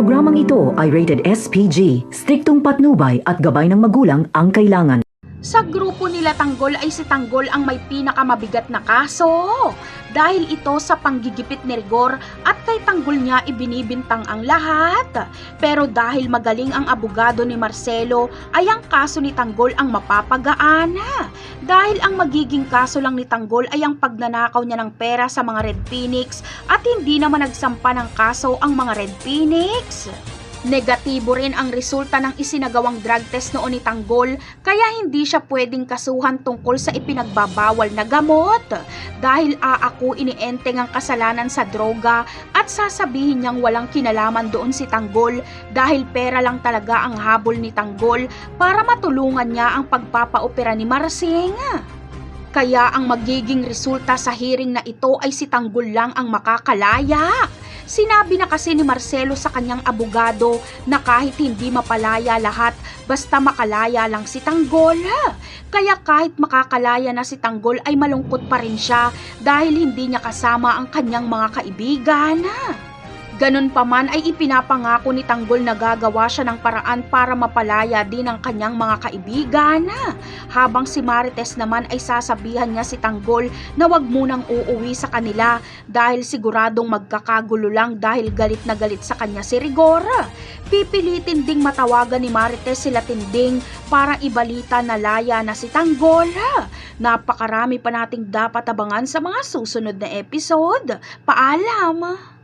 Programang ito ay rated SPG, striktong patnubay at gabay ng magulang ang kailangan. Sa grupo nila Tanggol ay si Tanggol ang may pinakamabigat na kaso dahil ito sa panggigipit ni Rigor at kay Tanggol niya ibinibintang ang lahat. Pero dahil magaling ang abogado ni Marcelo ay ang kaso ni Tanggol ang mapapagaan. Dahil ang magiging kaso lang ni Tanggol ay ang pagnanakaw niya ng pera sa mga Red Phoenix at hindi naman nagsampa ng kaso ang mga Red Phoenix. Negatibo rin ang resulta ng isinagawang drug test noon ni Tanggol kaya hindi siya pwedeng kasuhan tungkol sa ipinagbabawal na gamot dahil aako inienteng ang kasalanan sa droga at sasabihin niyang walang kinalaman doon si Tanggol dahil pera lang talaga ang habol ni Tanggol para matulungan niya ang pagpapaopera ni Marsing. Kaya ang magiging resulta sa hearing na ito ay si Tanggol lang ang makakalaya. Sinabi na kasi ni Marcelo sa kanyang abogado na kahit hindi mapalaya lahat, basta makalaya lang si Tanggol. Kaya kahit makakalaya na si Tanggol ay malungkot pa rin siya dahil hindi niya kasama ang kanyang mga kaibigan. Ganun pa man ay ipinapangako ni Tanggol na gagawa siya ng paraan para mapalaya din ang kanyang mga kaibigan. Habang si Marites naman ay sasabihan niya si Tanggol na wag munang uuwi sa kanila dahil siguradong magkakagulo lang dahil galit na galit sa kanya si Rigor. Pipilitin ding matawagan ni Marites sila Tinding para ibalita na laya na si Tanggol. Napakarami pa nating dapat abangan sa mga susunod na episode. Paalam!